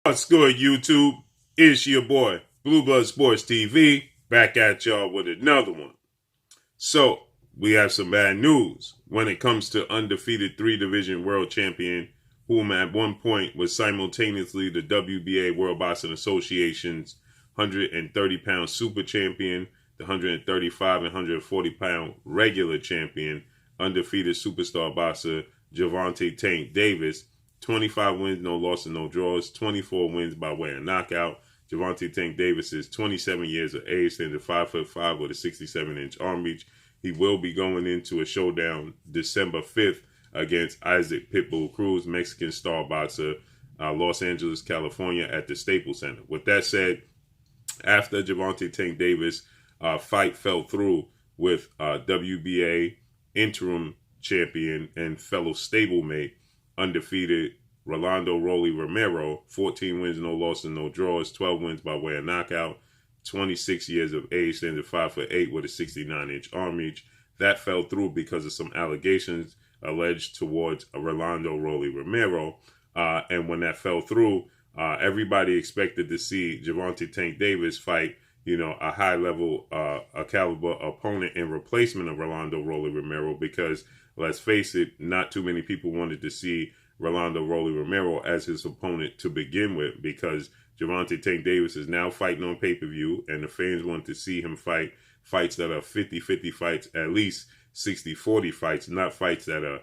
What's good, YouTube? It's your boy, Blue Blood Sports TV, back at y'all with another one. So, we have some bad news when it comes to undefeated 3-division world champion, whom at one point was simultaneously the WBA World Boxing Association's 130-pound super champion, the 135 and 140-pound regular champion, undefeated superstar boxer Gervonta Tank Davis. 25 wins, no losses, no draws, 24 wins by way of knockout. Gervonta Tank Davis is 27 years of age, stands at 5'5" with a 67-inch arm reach. He will be going into a showdown December 5th against Isaac Pitbull Cruz, Mexican star boxer, Los Angeles, California, at the Staples Center. With that said, after Gervonta Tank Davis' fight fell through with WBA interim champion and fellow stablemate, undefeated Rolando Romero, 14 wins, no losses, no draws, 12 wins by way of knockout, 26 years of age, stands at 5'8" with a 69-inch arm reach. That fell through because of some allegations alleged towards Rolando Romero. And when that fell through, everybody expected to see Gervonta Tank Davis fight, a high-level, a caliber opponent in replacement of Rolando Romero, because let's face it, not too many people wanted to see Rolando Romero as his opponent to begin with, because Gervonta Tank Davis is now fighting on pay-per-view, and the fans want to see him fight fights that are 50-50 fights, at least 60-40 fights, not fights that are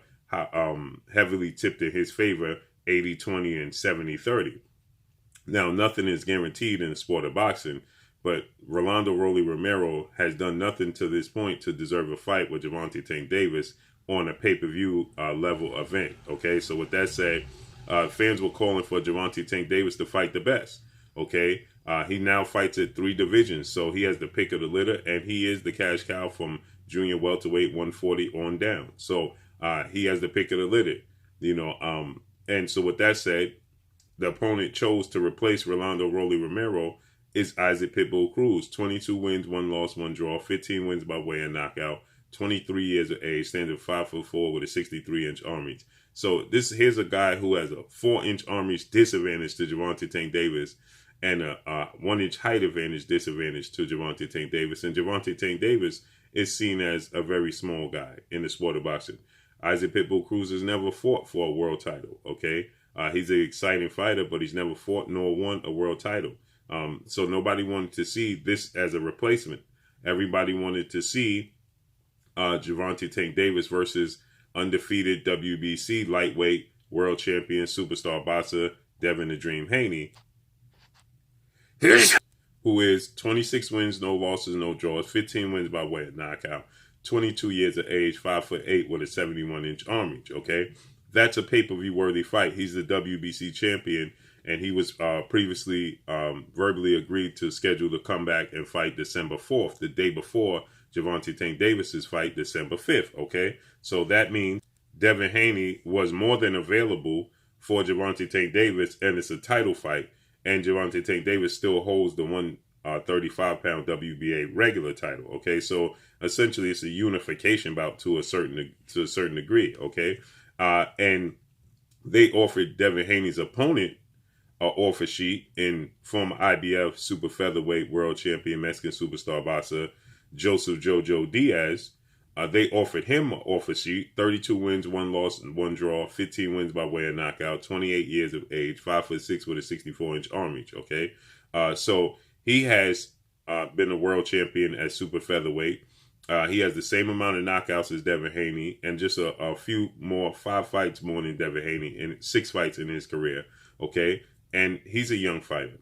heavily tipped in his favor, 80-20 and 70-30. Now, nothing is guaranteed in the sport of boxing, but Rolando Romero has done nothing to this point to deserve a fight with Gervonta Tank Davis on a pay-per-view level event. Okay, so with that said, fans were calling for Gervonta Tank Davis to fight the best. Okay, he now fights at 3 divisions, so he has the pick of the litter, and he is the cash cow from junior welterweight 140 on down. So he has the pick of the litter, and so with that said, the opponent chose to replace Rolando Romero is Isaac Pitbull Cruz, 22 wins, 1 loss, 1 draw, 15 wins by way of knockout, 23 years of age, stands at 5'4" with a 63-inch arm reach. So here's a guy who has a 4-inch arm reach disadvantage to Gervonta Tank Davis, and a 1-inch height advantage disadvantage to Gervonta Tank Davis. And Gervonta Tank Davis is seen as a very small guy in the sport of boxing. Isaac Pitbull Cruz has never fought for a world title. Okay, he's an exciting fighter, but he's never fought nor won a world title. So nobody wanted to see this as a replacement. Everybody wanted to see Gervonta Tank Davis versus undefeated WBC lightweight world champion superstar boxer Devin the Dream Haney, who is 26 wins, no losses, no draws, 15 wins by way of knockout, 22 years of age, 5'8" with a 71-inch arm reach. Okay, that's a pay-per-view worthy fight. He's the WBC champion, and he was previously verbally agreed to schedule to come back and fight December 4th, the day before Gervonta Tank Davis's fight, December 5th. Okay, so that means Devin Haney was more than available for Gervonta Tank Davis, and it's a title fight. And Gervonta Tank Davis still holds the 135-pound WBA regular title. Okay, so essentially it's a unification bout to a certain degree. Okay, and they offered Devin Haney's opponent an offer sheet in former IBF super featherweight world champion Mexican superstar boxer Joseph Jojo Diaz. They offered him an offer sheet: 32 wins, 1 loss, and 1 draw, 15 wins by way of knockout, 28 years of age, 5'6" with a 64-inch arm reach. Okay, so he has been a world champion at super featherweight. He has the same amount of knockouts as Devin Haney, and just a few more, 5 fights more than Devin Haney, and 6 fights in his career. Okay, and he's a young fighter.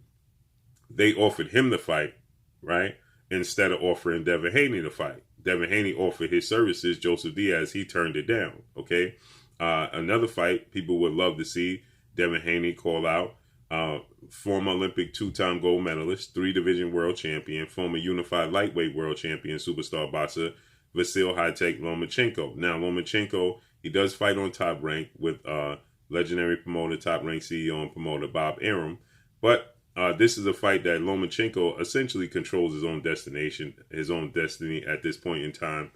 They offered him the fight, right, instead of offering Devin Haney the fight. Devin Haney offered his services. Joseph Diaz, he turned it down. Okay, another fight people would love to see Devin Haney call out former Olympic 2-time gold medalist, 3-division world champion, former unified lightweight world champion, superstar boxer Vasil High-Tech Lomachenko. Now, Lomachenko, he does fight on Top Rank with legendary promoter, Top Rank CEO and promoter Bob Arum, but this is a fight that Lomachenko essentially controls his own destiny at this point in time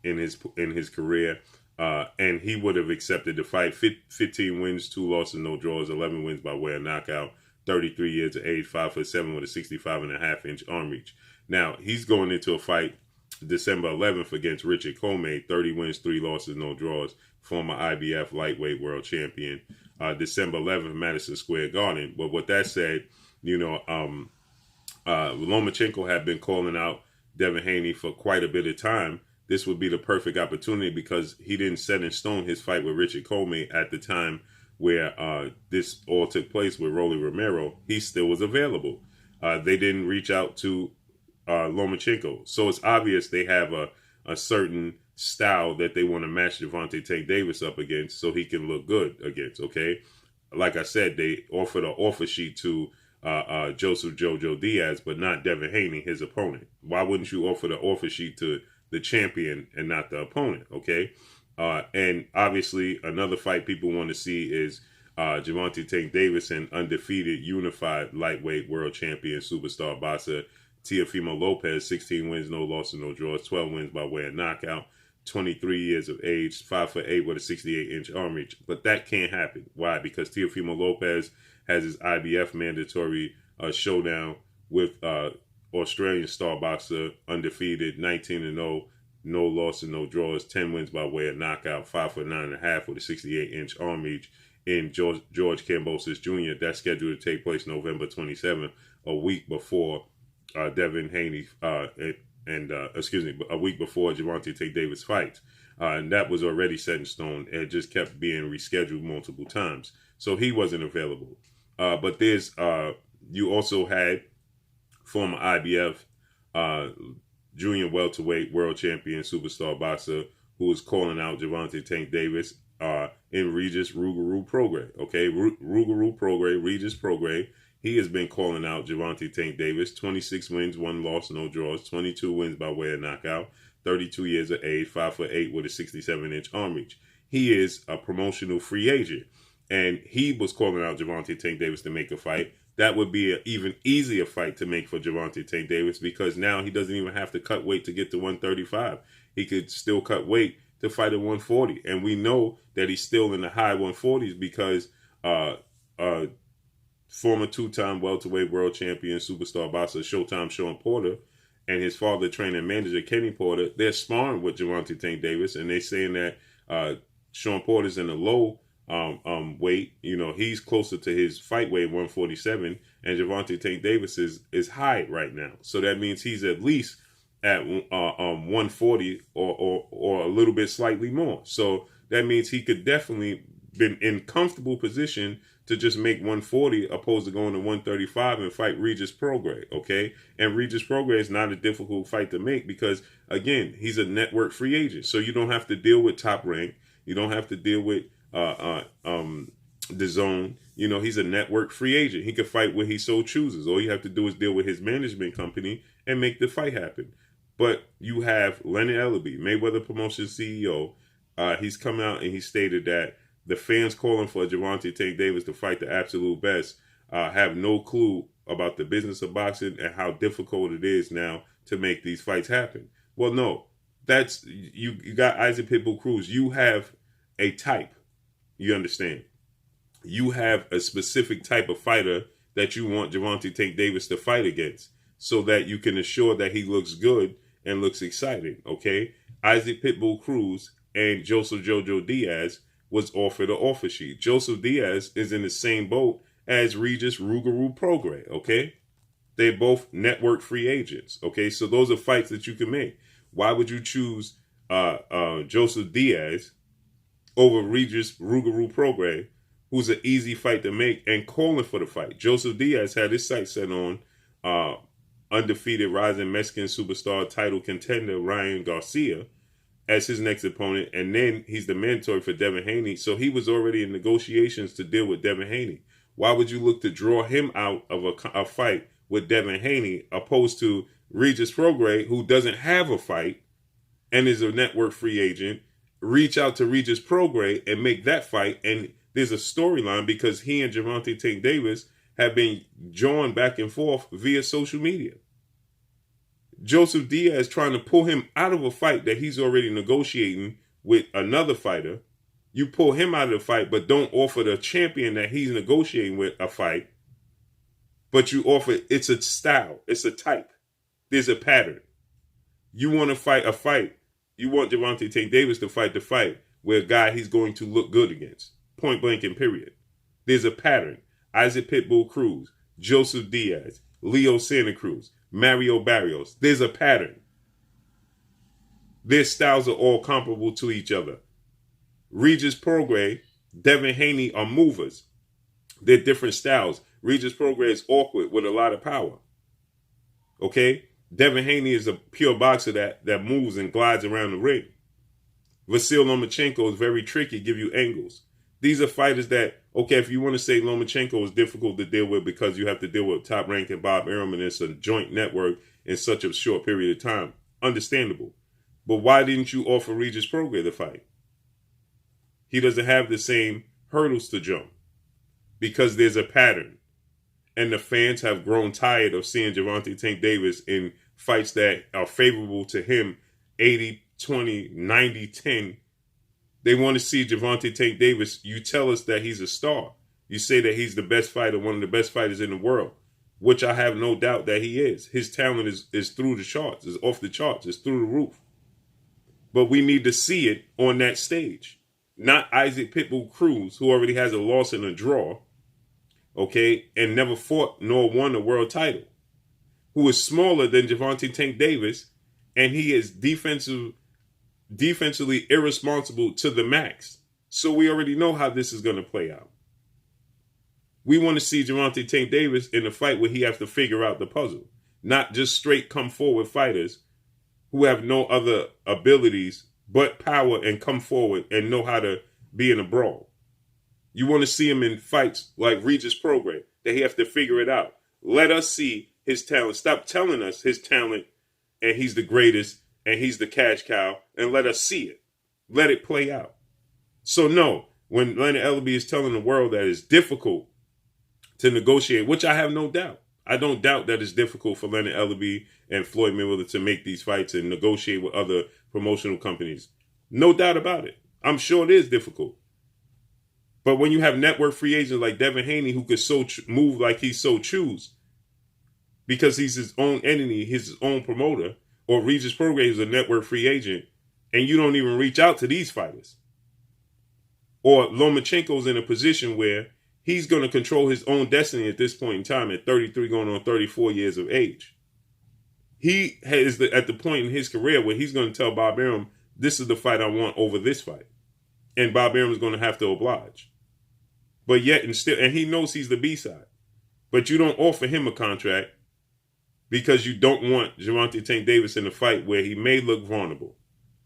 in his career. And he would have accepted the fight. 15 wins, 2 losses, no draws, 11 wins by way of knockout, 33 years of age, 5'7" with a 65.5-inch arm reach. Now, he's going into a fight December 11th against Richard Comey, 30 wins, 3 losses, no draws, former IBF lightweight world champion. December 11th, Madison Square Garden. But with that said, Lomachenko had been calling out Devin Haney for quite a bit of time. This would be the perfect opportunity because he didn't set in stone his fight with Richard Comey at the time where this all took place with Romero. He still was available. They didn't reach out to Lomachenko. So it's obvious they have a certain style that they want to match Gervonta Tank Davis up against so he can look good against, okay? Like I said, they offered an offer sheet to Joseph Jojo Diaz, but not Devin Haney, his opponent. Why wouldn't you offer the offer sheet to the champion and not the opponent, okay? And obviously, another fight people want to see is Gervonta Tank Davis and undefeated unified lightweight world champion superstar boxer Teofimo Lopez, 16 wins, no losses, no draws, 12 wins by way of knockout, 23 years of age, 5'8" with a 68-inch arm reach. But that can't happen. Why? Because Teofimo Lopez has his IBF mandatory showdown with Australian star boxer, undefeated, 19-0, no losses, no draws, 10 wins by way of knockout, 5'9.5" with a 68-inch arm reach in George Kambosos Jr. That's scheduled to take place November 27th, a week before Devin Haney a week before Gervonta Tank Davis fights. And that was already set in stone. It just kept being rescheduled multiple times. So he wasn't available. But there's you also had former IBF junior welterweight world champion superstar boxer who was calling out Gervonta Tank Davis in Regis Prograis. Okay, Regis Prograis. He has been calling out Gervonta Tank Davis, 26 wins, 1 loss, no draws, 22 wins by way of knockout, 32 years of age, 5'8" with a 67-inch arm reach. He is a promotional free agent, and he was calling out Gervonta Tank Davis to make a fight. That would be an even easier fight to make for Gervonta Tank Davis because now he doesn't even have to cut weight to get to 135. He could still cut weight to fight at 140, and we know that he's still in the high 140s because former 2-time welterweight world champion superstar boxer Showtime Sean Porter and his father, trainer and manager Kenny Porter, they're sparring with Gervonta Tank Davis, and they're saying that Sean Porter's in the low weight. He's closer to his fight weight, 147, and Gervonta Tank Davis is high right now. So that means he's at least at 140 or a little bit slightly more. So that means he could definitely been in comfortable position to just make 140 opposed to going to 135 and fight Regis Prograis, okay? And Regis Prograis is not a difficult fight to make because, again, he's a network free agent. So you don't have to deal with Top Rank. You don't have to deal with the Zone. He's a network free agent. He can fight where he so chooses. All you have to do is deal with his management company and make the fight happen. But you have Leonard Ellerbe, Mayweather Promotions CEO. He's come out and he stated that the fans calling for Gervonta Tank Davis to fight the absolute best have no clue about the business of boxing and how difficult it is now to make these fights happen. Well, no, that's you got Isaac Pitbull Cruz. You have a type. You understand? You have a specific type of fighter that you want Gervonta Tank Davis to fight against so that you can assure that he looks good and looks exciting, okay? Isaac Pitbull Cruz and Joseph Jojo Diaz was offered an offer sheet. Joseph Diaz is in the same boat as Regis Prograis, okay? They're both network free agents, okay? So those are fights that you can make. Why would you choose Joseph Diaz over Regis Prograis, who's an easy fight to make and calling for the fight? Joseph Diaz had his sights set on undefeated rising Mexican superstar title contender Ryan Garcia as his next opponent, and then he's the mandatory for Devin Haney. So he was already in negotiations to deal with Devin Haney. Why would you look to draw him out of a fight with Devin Haney opposed to Regis Prograis, who doesn't have a fight and is a network free agent? Reach out to Regis Prograis and make that fight, and there's a storyline because he and Gervonta Tank Davis have been joined back and forth via social media. Joseph Diaz trying to pull him out of a fight that he's already negotiating with another fighter. You pull him out of the fight, but don't offer the champion that he's negotiating with a fight. But you offer, it's a style, it's a type. There's a pattern. You want to fight a fight. You want Gervonta Tank Davis to fight the fight where a guy he's going to look good against. Point blank and period. There's a pattern. Isaac Pitbull Cruz, Joseph Diaz, Leo Santa Cruz, Mario Barrios. There's a pattern. Their styles are all comparable to each other. Regis Prograis, Devin Haney are movers. They're different styles. Regis Prograis is awkward with a lot of power. Okay? Devin Haney is a pure boxer that moves and glides around the ring. Vasil Lomachenko is very tricky, give you angles. These are fighters that, okay, if you want to say Lomachenko is difficult to deal with because you have to deal with top-ranking Bob Arum and it's a joint network in such a short period of time, understandable. But why didn't you offer Regis Prograis the fight? He doesn't have the same hurdles to jump because there's a pattern. And the fans have grown tired of seeing Gervonta Tank Davis in fights that are favorable to him, 80-20, 90-10. They want to see Gervonta Tank Davis. You tell us that he's a star. You say that he's the best fighter, one of the best fighters in the world, which I have no doubt that he is. His talent is through the charts, is off the charts, is through the roof. But we need to see it on that stage. Not Isaac Pitbull Cruz, who already has a loss and a draw, okay, and never fought nor won a world title, who is smaller than Gervonta Tank Davis, and he is defensively irresponsible to the max. So we already know how this is going to play out. We want to see Gervonta Tank Davis in a fight where he has to figure out the puzzle, not just straight come forward fighters who have no other abilities but power and come forward and know how to be in a brawl. You want to see him in fights like Regis Prograis, that he has to figure it out. Let us see his talent. Stop telling us his talent and he's the greatest and he's the cash cow, and let us see it. Let it play out. So no, when Leonard Ellerbe is telling the world that it's difficult to negotiate, which I have no doubt. I don't doubt that it's difficult for Leonard Ellerbe and Floyd Mayweather to make these fights and negotiate with other promotional companies. No doubt about it. I'm sure it is difficult. But when you have network free agents like Devin Haney who could so move like he so choose because he's his own entity, he's his own promoter, or Regis Prograis is a network free agent, and you don't even reach out to these fighters. Or Lomachenko's in a position where he's going to control his own destiny at this point in time at 33 going on 34 years of age. He is at the point in his career where he's going to tell Bob Arum, this is the fight I want over this fight. And Bob Arum is going to have to oblige. But yet, and he knows he's the B-side. But you don't offer him a contract because you don't want Gervonta Tank Davis in a fight where he may look vulnerable.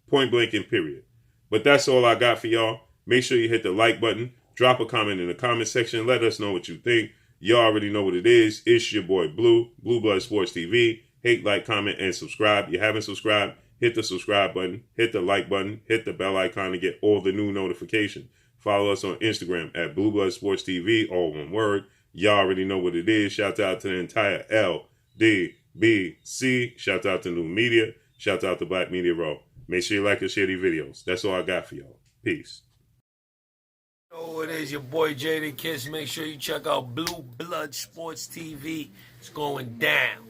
Point blank and period. But that's all I got for y'all. Make sure you hit the like button. Drop a comment in the comment section. Let us know what you think. Y'all already know what it is. It's your boy Blue Blood Sports TV. Hate, like, comment, and subscribe. You haven't subscribed, hit the subscribe button, hit the like button, hit the bell icon to get all the new notifications. Follow us on Instagram at Blue Blood Sports TV, all one word. Y'all already know what it is. Shout out to the entire LDBC. Shout out to New Media. Shout out to Black Media Raw. Make sure you like and share these videos. That's all I got for y'all. Peace. Oh, it is your boy Jada Kiss. Make sure you check out Blue Blood Sports TV. It's going down.